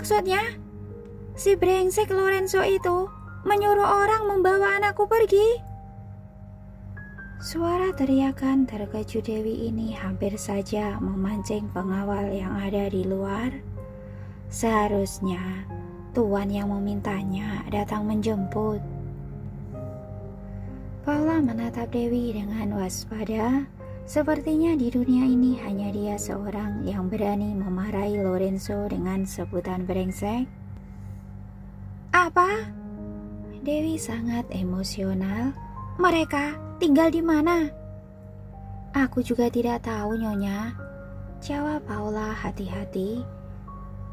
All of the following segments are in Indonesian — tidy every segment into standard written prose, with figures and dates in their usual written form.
maksudnya? Si brengsek Lorenzo itu menyuruh orang membawa anakku pergi. Suara teriakan terkejut Dewi ini hampir saja memancing pengawal yang ada di luar. Seharusnya tuan yang memintanya datang menjemput. Paula menatap Dewi dengan waspada. Sepertinya di dunia ini hanya dia seorang yang berani memarahi Lorenzo dengan sebutan brengsek. Apa? Dewi sangat emosional. Mereka tinggal di mana? Aku juga tidak tahu, Nyonya, jawab Paula hati-hati.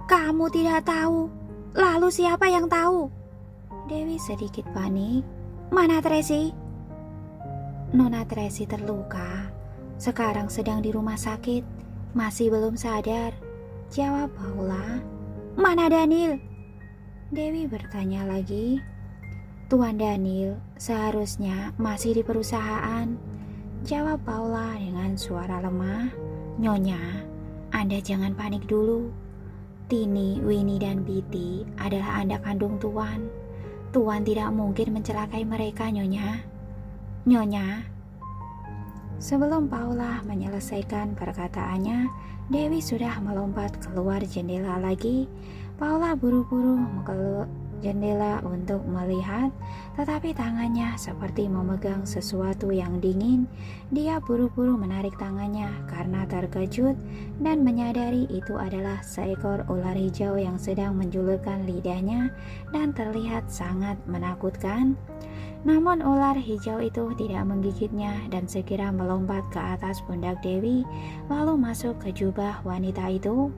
Kamu tidak tahu? Lalu siapa yang tahu? Dewi sedikit panik. Mana Tracy? Nona Tracy terluka. Sekarang sedang di rumah sakit. Masih belum sadar, jawab Paula. Mana Daniel? Dewi bertanya lagi. Tuan Daniel seharusnya masih di perusahaan, jawab Paula dengan suara lemah. Nyonya, Anda jangan panik dulu. Tini, Winnie, dan Betty adalah anak kandung Tuan. Tuan tidak mungkin mencelakai mereka, Nyonya. Nyonya. Sebelum Paula menyelesaikan perkataannya, Dewi sudah melompat keluar jendela lagi. Paula buru-buru keluar jendela untuk melihat, tetapi tangannya seperti memegang sesuatu yang dingin. Dia buru-buru menarik tangannya karena terkejut dan menyadari itu adalah seekor ular hijau yang sedang menjulurkan lidahnya dan terlihat sangat menakutkan. Namun ular hijau itu tidak menggigitnya dan segera melompat ke atas pundak Dewi, lalu masuk ke jubah wanita itu.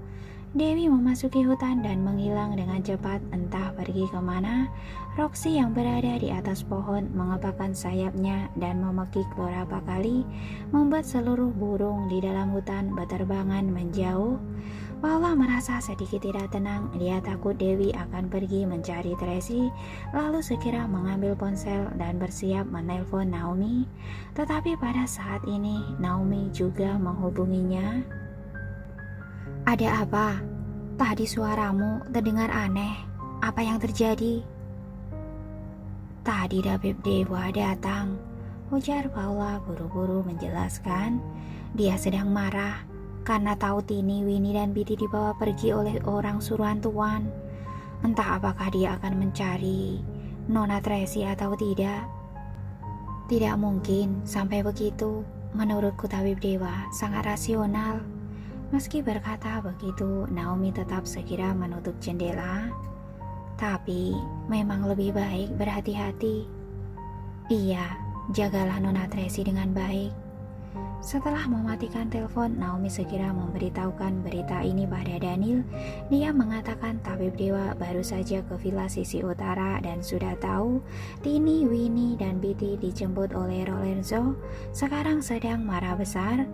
Dewi memasuki hutan dan menghilang dengan cepat, entah pergi kemana. Roxy yang berada di atas pohon mengepakkan sayapnya dan memekik beberapa kali, membuat seluruh burung di dalam hutan berterbangan menjauh. Paula merasa sedikit tidak tenang. Dia takut Dewi akan pergi mencari Tracy, lalu segera mengambil ponsel dan bersiap menelpon Naomi. Tetapi pada saat ini Naomi juga menghubunginya. Ada apa? Tadi suaramu terdengar aneh. Apa yang terjadi? Tadi Dabib Dewa datang, ujar Paula buru-buru menjelaskan. Dia sedang marah karena tahu Tini, Winnie, dan Betty dibawa pergi oleh orang suruhan Tuan. Entah apakah dia akan mencari Nona Tracy atau tidak. Tidak mungkin sampai begitu. Menurutku Tabib Dewa sangat rasional. Meski berkata begitu, Naomi tetap segera menutup jendela. Tapi memang lebih baik berhati-hati. Iya, jagalah Nona Tracy dengan baik. Setelah mematikan telepon, Naomi segera memberitahukan berita ini pada Daniel. Dia mengatakan Tabib Dewa baru saja ke villa sisi utara dan sudah tahu Tini, Winnie, dan Betty dijemput oleh Lorenzo. Sekarang sedang marah besar.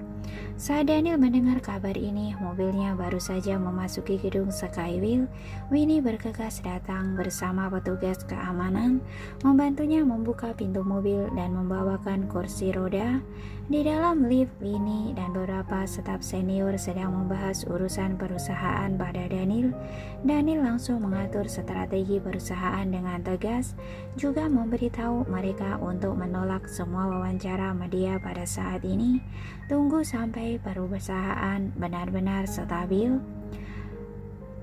Saat Daniel mendengar kabar ini, mobilnya baru saja memasuki gedung Skywheel. Winnie bergegas datang bersama petugas keamanan, membantunya membuka pintu mobil dan membawakan kursi roda. Di dalam lift, Winnie dan beberapa staf senior sedang membahas urusan perusahaan pada Daniel. Daniel langsung mengatur strategi perusahaan dengan tegas, juga memberitahu mereka untuk menolak semua wawancara media pada saat ini. Tunggu sampai perusahaan benar-benar stabil.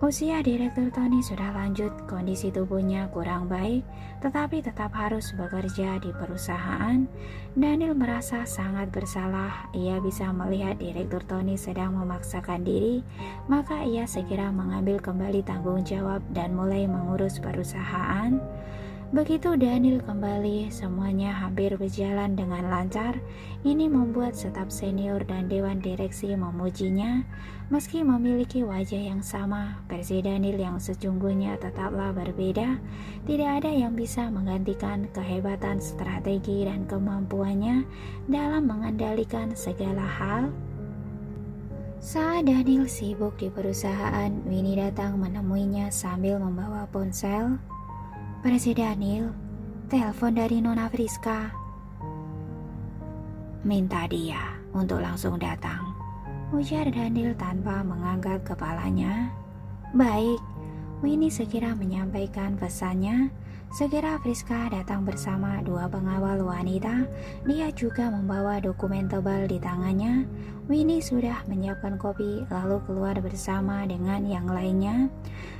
Usia Direktur Tony sudah lanjut, kondisi tubuhnya kurang baik, tetapi tetap harus bekerja di perusahaan. Daniel merasa sangat bersalah. Ia bisa melihat Direktur Tony sedang memaksakan diri, maka ia segera mengambil kembali tanggung jawab dan mulai mengurus perusahaan. Begitu Daniel kembali, semuanya hampir berjalan dengan lancar. Ini membuat staf senior dan dewan direksi memujinya. Meski memiliki wajah yang sama, versi Daniel yang sesungguhnya tetaplah berbeda. Tidak ada yang bisa menggantikan kehebatan strategi dan kemampuannya dalam mengendalikan segala hal. Saat Daniel sibuk di perusahaan, Winnie datang menemuinya sambil membawa ponsel. Presiden Daniel, telepon dari Nona Friska. Minta dia untuk langsung datang, ujar Daniel tanpa mengangkat kepalanya. Baik, Winnie segera menyampaikan pesannya. Segera Friska datang bersama dua pengawal wanita. Dia juga membawa dokumen tebal di tangannya. Winnie sudah menyiapkan kopi lalu keluar bersama dengan yang lainnya.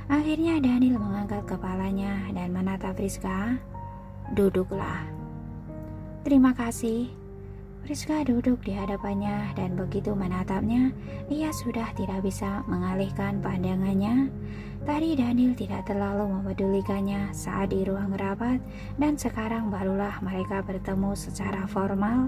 Akhirnya Daniel mengangkat kepalanya dan menatap Friska. "Duduklah." "Terima kasih." Friska duduk di hadapannya dan begitu menatapnya, ia sudah tidak bisa mengalihkan pandangannya. Tadi Daniel tidak terlalu mempedulikannya saat di ruang rapat dan sekarang barulah mereka bertemu secara formal.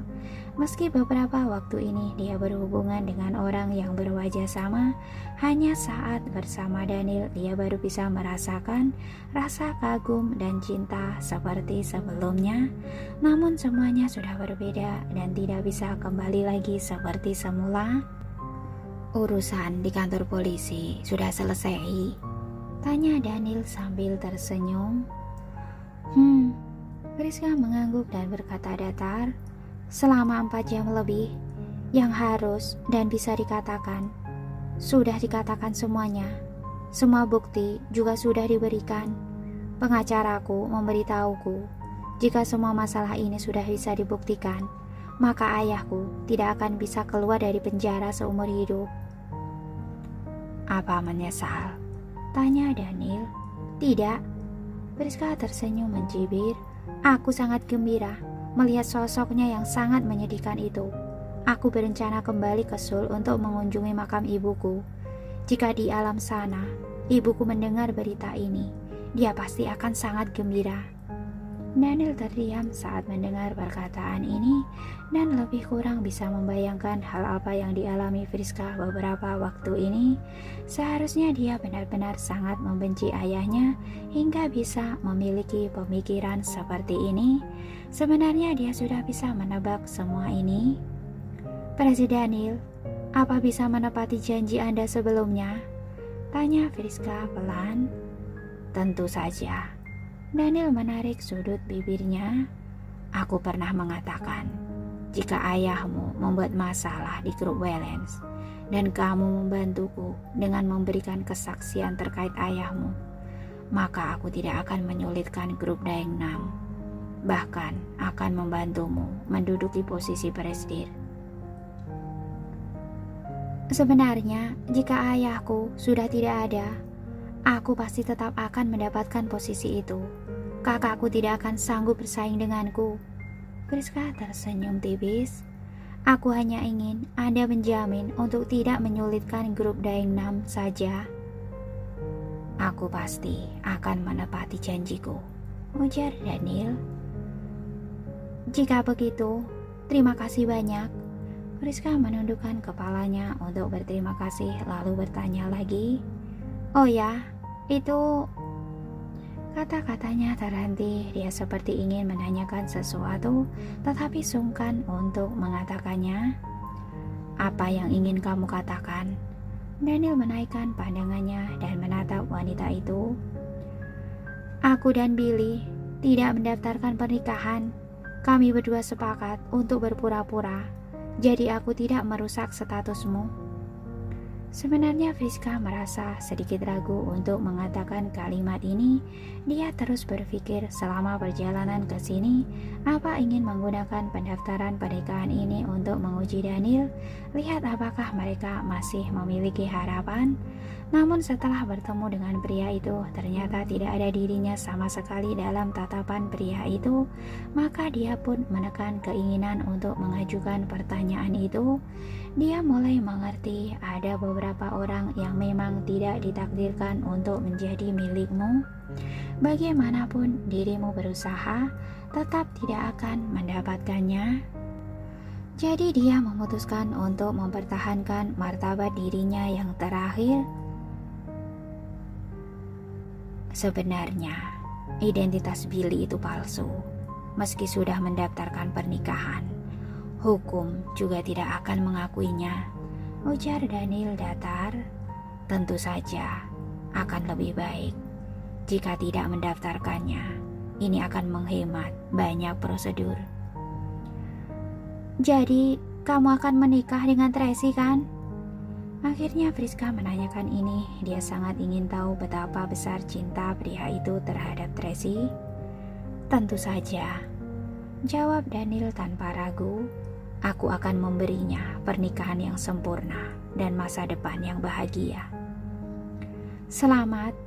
Meski beberapa waktu ini dia berhubungan dengan orang yang berwajah sama, hanya saat bersama Daniel dia baru bisa merasakan rasa kagum dan cinta seperti sebelumnya. Namun semuanya sudah berbeda dan tidak bisa kembali lagi seperti semula. "Urusan di kantor polisi sudah selesai?" tanya Daniel sambil tersenyum. Friska mengangguk dan berkata datar. "Selama 4 jam lebih, yang harus dan bisa dikatakan sudah dikatakan semuanya. Semua bukti juga sudah diberikan. Pengacaraku memberitahuku, jika semua masalah ini sudah bisa dibuktikan, maka ayahku tidak akan bisa keluar dari penjara seumur hidup." "Apa menyesal?" tanya Daniel. "Tidak." Friska tersenyum mencibir. "Aku sangat gembira melihat sosoknya yang sangat menyedihkan itu. Aku berencana kembali ke Seoul untuk mengunjungi makam ibuku. Jika di alam sana ibuku mendengar berita ini, dia pasti akan sangat gembira." Daniel terdiam saat mendengar perkataan ini dan lebih kurang bisa membayangkan hal apa yang dialami Friska beberapa waktu ini. Seharusnya dia benar-benar sangat membenci ayahnya hingga bisa memiliki pemikiran seperti ini. Sebenarnya dia sudah bisa menebak semua ini. "Presiden Daniel, apa bisa menepati janji Anda sebelumnya?" tanya Friska pelan. "Tentu saja." Daniel menarik sudut bibirnya. "Aku pernah mengatakan, jika ayahmu membuat masalah di grup Wellens dan kamu membantuku dengan memberikan kesaksian terkait ayahmu, maka aku tidak akan menyulitkan grup Daengnam, bahkan akan membantumu menduduki posisi presiden. Sebenarnya, jika ayahku sudah tidak ada, aku pasti tetap akan mendapatkan posisi itu. Kakakku tidak akan sanggup bersaing denganku." Friska tersenyum tipis. "Aku hanya ingin Anda menjamin untuk tidak menyulitkan grup Daengnam saja." "Aku pasti akan menepati janjiku," ujar Daniel. "Jika begitu, terima kasih banyak." Friska menundukkan kepalanya untuk berterima kasih lalu bertanya lagi. "Oh ya, itu..." Kata-katanya terhenti. Dia seperti ingin menanyakan sesuatu, tetapi sungkan untuk mengatakannya. "Apa yang ingin kamu katakan?" Daniel menaikkan pandangannya dan menatap wanita itu. "Aku dan Billy tidak mendaftarkan pernikahan. Kami berdua sepakat untuk berpura-pura, jadi aku tidak merusak statusmu." Sebenarnya Friska merasa sedikit ragu untuk mengatakan kalimat ini. Dia terus berpikir selama perjalanan ke sini, apa ingin menggunakan pendaftaran pernikahan ini untuk menguji Daniel, lihat apakah mereka masih memiliki harapan. Namun setelah bertemu dengan pria itu, ternyata tidak ada dirinya sama sekali dalam tatapan pria itu. Maka dia pun menekan keinginan untuk mengajukan pertanyaan itu. Dia mulai mengerti ada beberapa orang yang memang tidak ditakdirkan untuk menjadi milikmu. Bagaimanapun dirimu berusaha, tetap tidak akan mendapatkannya. Jadi dia memutuskan untuk mempertahankan martabat dirinya yang terakhir. Sebenarnya, identitas Billy itu palsu. Meski sudah mendaftarkan pernikahan, hukum juga tidak akan mengakuinya, ujar Daniel datar. Tentu saja akan lebih baik jika tidak mendaftarkannya. Ini akan menghemat banyak prosedur. Jadi, kamu akan menikah dengan Tracy kan? Akhirnya Friska menanyakan ini. Dia sangat ingin tahu betapa besar cinta pria itu terhadap Tracy. Tentu saja, jawab Daniel tanpa ragu. Aku akan memberinya pernikahan yang sempurna dan masa depan yang bahagia. Selamat.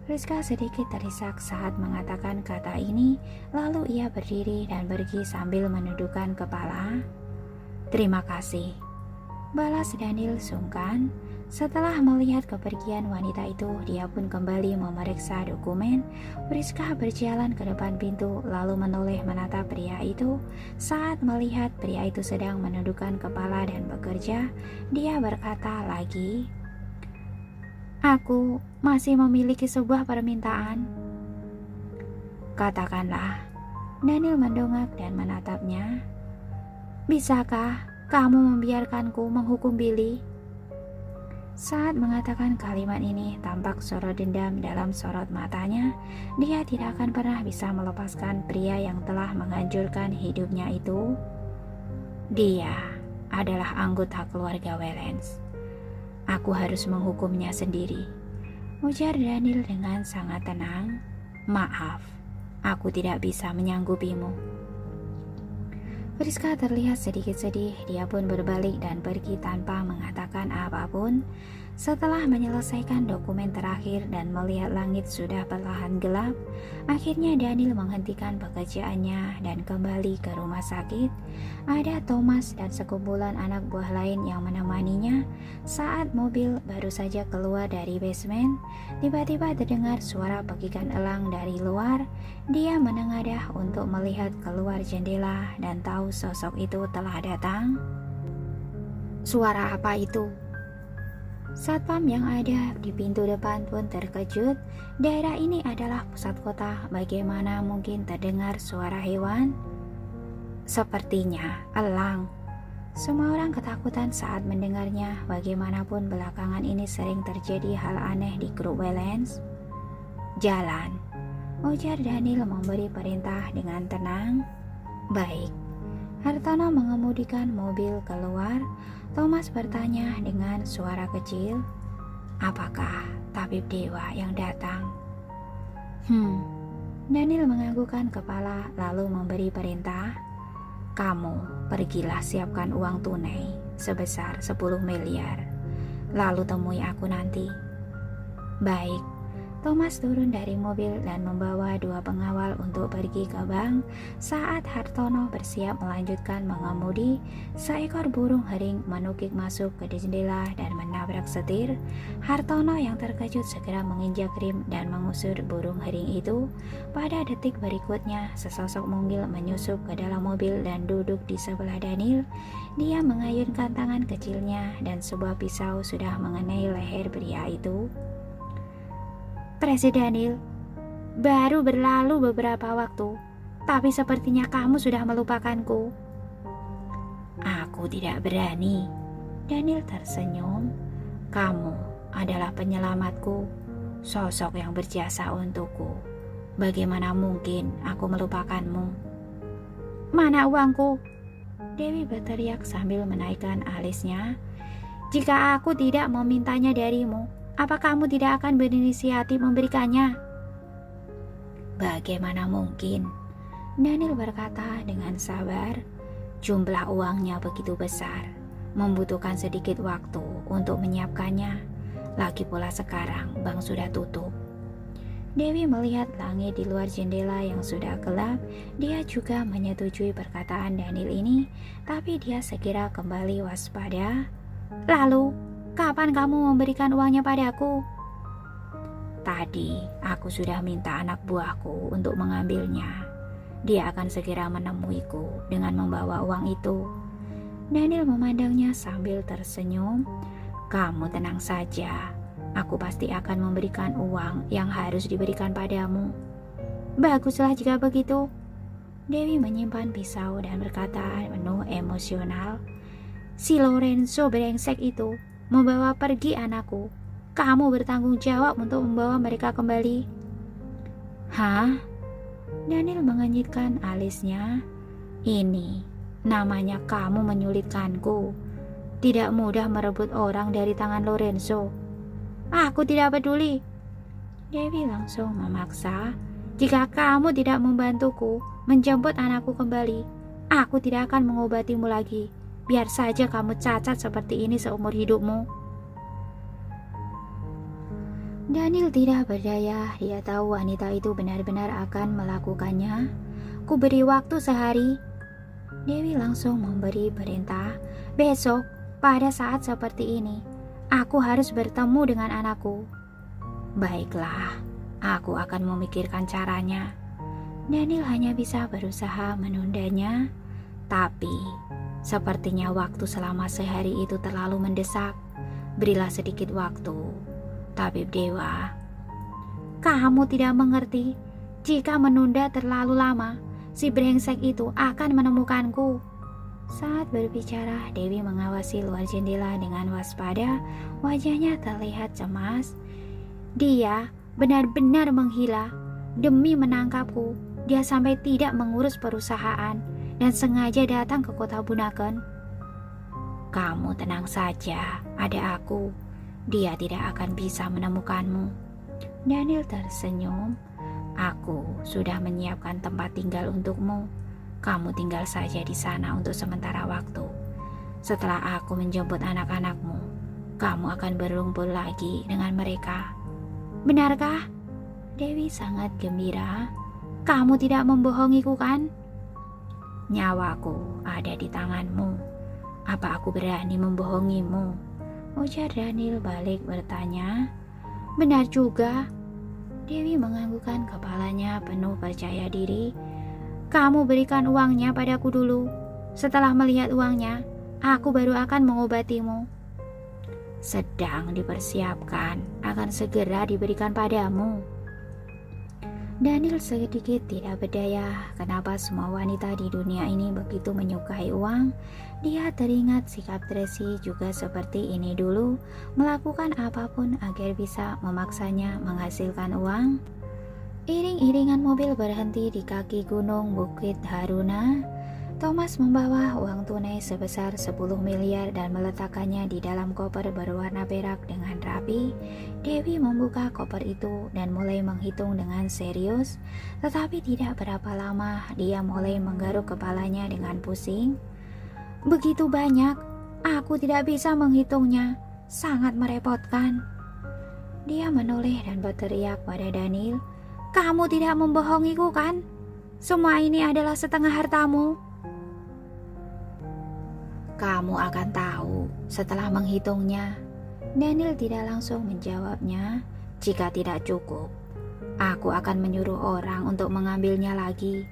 Friska sedikit terisak saat mengatakan kata ini, lalu ia berdiri dan pergi sambil menundukkan kepala. Terima kasih, balas Daniel sungkan. Setelah melihat kepergian wanita itu, dia pun kembali memeriksa dokumen. Friska berjalan ke depan pintu, lalu menoleh menatap pria itu. Saat melihat pria itu sedang menundukkan kepala dan bekerja, dia berkata lagi, "Aku masih memiliki sebuah permintaan." "Katakanlah." Daniel mendongak dan menatapnya. "Bisakah kamu membiarkanku menghukum Billy?" Saat mengatakan kalimat ini, tampak sorot dendam dalam sorot matanya. Dia tidak akan pernah bisa melepaskan pria yang telah menghancurkan hidupnya itu. Dia adalah anggota keluarga Wellens. Aku harus menghukumnya sendiri, ujar Daniel dengan sangat tenang. Maaf, aku tidak bisa menyanggupimu. Friska terlihat sedikit sedih. Dia pun berbalik dan pergi tanpa mengatakan apapun. Setelah menyelesaikan dokumen terakhir dan melihat langit sudah perlahan gelap, akhirnya Daniel menghentikan pekerjaannya dan kembali ke rumah sakit. Ada Thomas dan sekumpulan anak buah lain yang menemaninya. Saat mobil baru saja keluar dari basement, tiba-tiba terdengar suara pekikan elang dari luar. Dia menengadah untuk melihat keluar jendela dan tahu sosok itu telah datang. Suara apa itu? Satpam yang ada di pintu depan pun terkejut. Daerah ini adalah pusat kota, bagaimana mungkin terdengar suara hewan? Sepertinya elang. Semua orang ketakutan saat mendengarnya. Bagaimanapun belakangan ini sering terjadi hal aneh di grup Wellens. Jalan, ujar Daniel memberi perintah dengan tenang. Baik. Hartono mengemudikan mobil keluar. Thomas bertanya dengan suara kecil, apakah tabib dewa yang datang? Daniel menganggukkan kepala lalu memberi perintah. Kamu pergilah siapkan uang tunai sebesar 10 miliar. Lalu temui aku nanti. Baik. Thomas turun dari mobil dan membawa 2 pengawal untuk pergi ke bank. Saat Hartono bersiap melanjutkan mengemudi, seekor burung hering menukik masuk ke jendela dan menabrak setir. Hartono yang terkejut segera menginjak rem dan mengusir burung hering itu. Pada detik berikutnya, sesosok mungil menyusup ke dalam mobil dan duduk di sebelah Daniel. Dia mengayunkan tangan kecilnya dan sebuah pisau sudah mengenai leher pria itu. Presiden Daniel, baru berlalu beberapa waktu, tapi sepertinya kamu sudah melupakanku. Aku tidak berani. Daniel tersenyum. Kamu adalah penyelamatku, sosok yang berjasa untukku. Bagaimana mungkin aku melupakanmu? Mana uangku? Dewi berteriak sambil menaikkan alisnya. Jika aku tidak memintanya darimu, apa kamu tidak akan berinisiatif memberikannya? Bagaimana mungkin? Daniel berkata dengan sabar. Jumlah uangnya begitu besar, membutuhkan sedikit waktu untuk menyiapkannya. Lagi pula sekarang bank sudah tutup. Dewi melihat langit di luar jendela yang sudah gelap. Dia juga menyetujui perkataan Daniel ini, tapi dia segera kembali waspada. Lalu, kapan kamu memberikan uangnya padaku? Tadi aku sudah minta anak buahku untuk mengambilnya. Dia akan segera menemuiku dengan membawa uang itu. Daniel memandangnya sambil tersenyum. Kamu tenang saja, aku pasti akan memberikan uang yang harus diberikan padamu. Baguslah jika begitu. Dewi menyimpan pisau dan berkata penuh emosional. Si Lorenzo brengsek itu membawa pergi anakku. Kamu bertanggung jawab untuk membawa mereka kembali. Hah? Daniel mengenyitkan alisnya. Ini namanya kamu menyulitkanku. tidak mudah merebut orang dari tangan Lorenzo. Aku tidak peduli. Dewi langsung memaksa, jika kamu tidak membantuku menjemput anakku kembali, aku tidak akan mengobatimu lagi. Biar saja kamu cacat seperti ini seumur hidupmu. Daniel tidak berdaya, dia tahu wanita itu benar-benar akan melakukannya. Ku beri waktu sehari. Dewi langsung memberi perintah. Besok, pada saat seperti ini, aku harus bertemu dengan anakku. Baiklah, aku akan memikirkan caranya. Daniel hanya bisa berusaha menundanya, tapi sepertinya waktu selama sehari itu terlalu mendesak. Berilah sedikit waktu. Tabib Dewa, kamu tidak mengerti. Jika menunda terlalu lama, si brengsek itu akan menemukanku. Saat berbicara, Dewi mengawasi luar jendela dengan waspada. Wajahnya terlihat cemas. Dia benar-benar menghila. Demi menangkapku, dia sampai tidak mengurus perusahaan dan sengaja datang ke kota Bunaken. Kamu tenang saja, ada aku. Dia tidak akan bisa menemukanmu. Daniel tersenyum. Aku sudah menyiapkan tempat tinggal untukmu. Kamu tinggal saja di sana untuk sementara waktu. Setelah aku menjemput anak-anakmu, kamu akan berkumpul lagi dengan mereka. Benarkah? Dewi sangat gembira. Kamu tidak membohongiku kan? Nyawaku ada di tanganmu. Apa aku berani membohongimu? Ujar Daniel balik bertanya. Benar juga. Dewi menganggukkan kepalanya penuh percaya diri. Kamu berikan uangnya padaku dulu. Setelah melihat uangnya, aku baru akan mengobatimu. Sedang dipersiapkan, akan segera diberikan padamu. Daniel sedikit tidak berdaya. Kenapa semua wanita di dunia ini begitu menyukai uang? Dia teringat sikap Tracy juga seperti ini dulu, melakukan apapun agar bisa memaksanya menghasilkan uang. Iring-iringan mobil berhenti di kaki gunung Bukit Haruna. Thomas membawa uang tunai sebesar 10 miliar dan meletakkannya di dalam koper berwarna perak dengan rapi. Dewi membuka koper itu dan mulai menghitung dengan serius. Tetapi tidak berapa lama dia mulai menggaruk kepalanya dengan pusing. Begitu banyak, aku tidak bisa menghitungnya. Sangat merepotkan. Dia menoleh dan berteriak pada Daniel. Kamu tidak membohongiku kan? Semua ini adalah setengah hartamu. Kamu akan tahu setelah menghitungnya. Daniel tidak langsung menjawabnya. Jika tidak cukup, aku akan menyuruh orang untuk mengambilnya lagi.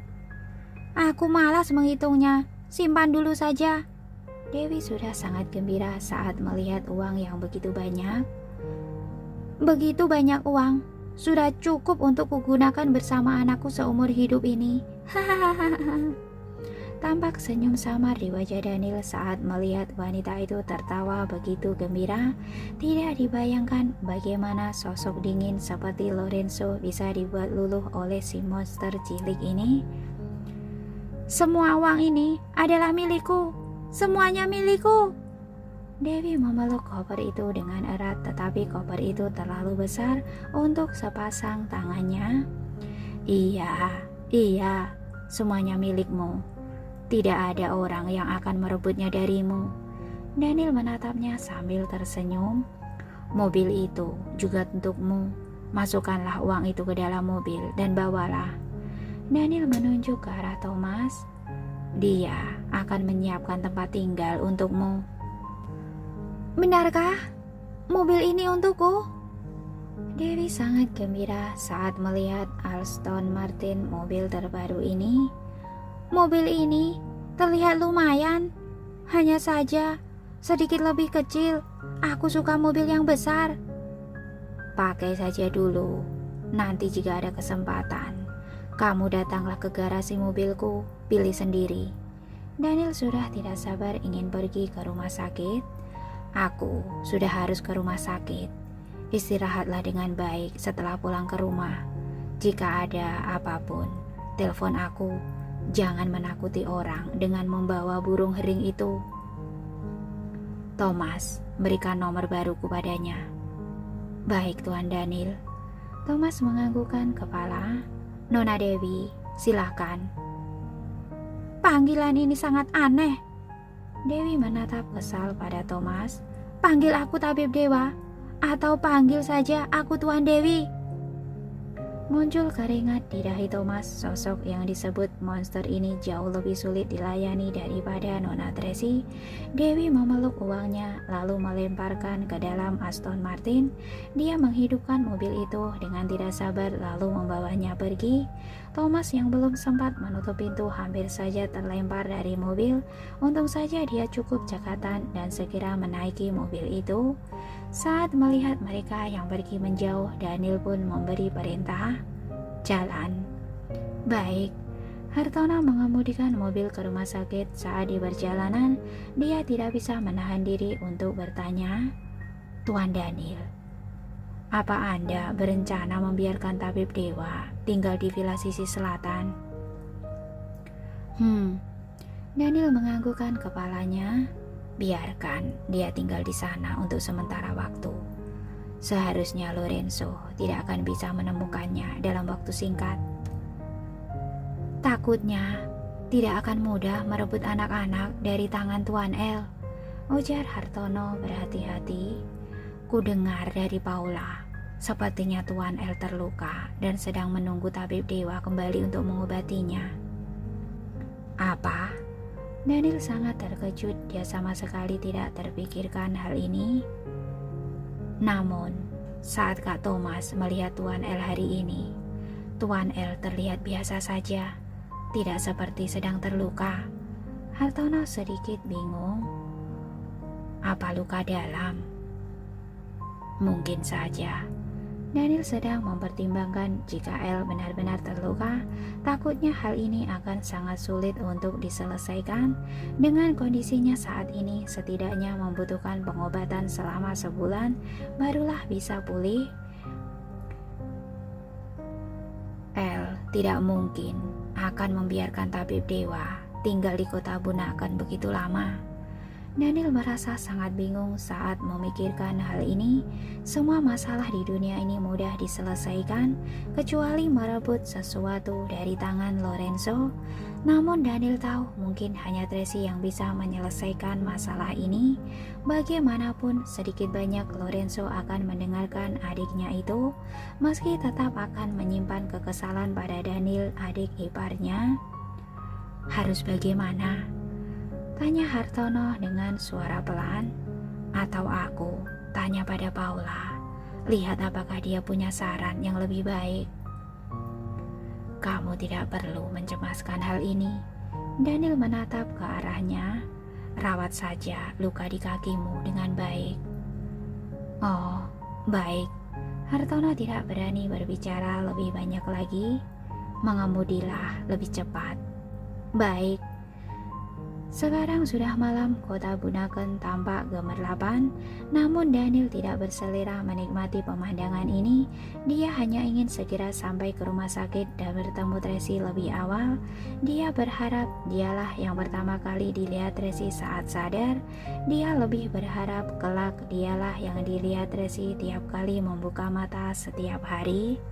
Aku malas menghitungnya. Simpan dulu saja. Dewi sudah sangat gembira saat melihat uang yang begitu banyak. Begitu banyak uang, sudah cukup untuk kugunakan bersama anakku seumur hidup ini. Hahaha. Tampak senyum samar di wajah Daniel saat melihat wanita itu tertawa begitu gembira. Tidak dibayangkan bagaimana sosok dingin seperti Lorenzo bisa dibuat luluh oleh si monster cilik ini. Semua uang ini adalah milikku. Semuanya milikku. Dewi memeluk koper itu dengan erat, tetapi koper itu terlalu besar untuk sepasang tangannya. Iya, semuanya milikmu. Tidak ada orang yang akan merebutnya darimu. Daniel menatapnya sambil tersenyum. Mobil itu juga untukmu. Masukkanlah uang itu ke dalam mobil dan bawalah. Daniel menunjuk ke arah Thomas. Dia akan menyiapkan tempat tinggal untukmu. Benarkah? Mobil ini untukku? Dewi sangat gembira saat melihat Aston Martin, mobil terbaru ini. Mobil ini terlihat lumayan. Hanya saja sedikit lebih kecil. Aku suka mobil yang besar. Pakai saja dulu. Nanti jika ada kesempatan, kamu datanglah ke garasi mobilku. Pilih sendiri. Daniel sudah tidak sabar ingin pergi ke rumah sakit. Aku sudah harus ke rumah sakit. Istirahatlah dengan baik setelah pulang ke rumah. Jika ada apapun, telepon aku. Jangan menakuti orang dengan membawa burung hering itu. Thomas, berikan nomor baruku padanya. Baik, Tuan Daniel. Thomas menganggukkan kepala. Nona Dewi, silahkan. Panggilan ini sangat aneh. Dewi menatap kesal pada Thomas. Panggil aku Tabib Dewa, atau panggil saja aku Tuan Dewi. Muncul keringat di dahi Thomas. Sosok yang disebut monster ini jauh lebih sulit dilayani daripada Nona Tracy. Dewi memeluk uangnya lalu melemparkan ke dalam Aston Martin. Dia menghidupkan mobil itu dengan tidak sabar lalu membawanya pergi. Thomas yang belum sempat menutup pintu hampir saja terlempar dari mobil. Untung saja dia cukup cekatan dan segera menaiki mobil itu. Saat melihat mereka yang pergi menjauh, Daniel pun memberi perintah, jalan. Baik. Hartono mengemudikan mobil ke rumah sakit. Saat di perjalanan, dia tidak bisa menahan diri untuk bertanya, Tuan Daniel, apa Anda berencana membiarkan Tabib Dewa tinggal di villa sisi selatan? Daniel menganggukkan kepalanya. Biarkan dia tinggal di sana untuk sementara waktu. Seharusnya Lorenzo tidak akan bisa menemukannya dalam waktu singkat. Takutnya tidak akan mudah merebut anak-anak dari tangan Tuan El, ujar Hartono berhati-hati. Ku dengar dari Paula, sepertinya Tuan El terluka dan sedang menunggu Tabib Dewa kembali untuk mengobatinya. Apa? Daniel sangat terkejut, dia sama sekali tidak terpikirkan hal ini. Namun, saat Kak Thomas melihat Tuan El hari ini, Tuan El terlihat biasa saja, tidak seperti sedang terluka. Hartono sedikit bingung. Apa luka dalam? Mungkin saja. Daniel sedang mempertimbangkan jika El benar-benar terluka. Takutnya hal ini akan sangat sulit untuk diselesaikan. Dengan kondisinya saat ini, setidaknya membutuhkan pengobatan selama sebulan, barulah bisa pulih. El tidak mungkin akan membiarkan Tabib Dewa tinggal di kota Bunaken begitu lama. Daniel merasa sangat bingung saat memikirkan hal ini. Semua masalah di dunia ini mudah diselesaikan kecuali merebut sesuatu dari tangan Lorenzo. Namun Daniel tahu mungkin hanya Tracy yang bisa menyelesaikan masalah ini. Bagaimanapun sedikit banyak Lorenzo akan mendengarkan adiknya itu, meski tetap akan menyimpan kekesalan pada Daniel, adik iparnya. Harus bagaimana? Tanya Hartono dengan suara pelan. Atau aku tanya pada Paula, lihat apakah dia punya saran yang lebih baik. Kamu tidak perlu mencemaskan hal ini. Daniel menatap ke arahnya. Rawat saja luka di kakimu dengan baik. Oh, baik. Hartono tidak berani berbicara lebih banyak lagi. Mengemudilah lebih cepat. Baik. Sekarang sudah malam, kota Bunaken tampak gemerlapan. Namun Daniel tidak berselera menikmati pemandangan ini. Dia hanya ingin segera sampai ke rumah sakit dan bertemu Tracy lebih awal. Dia berharap dialah yang pertama kali dilihat Tracy saat sadar. Dia lebih berharap kelak dialah yang dilihat Tracy tiap kali membuka mata setiap hari.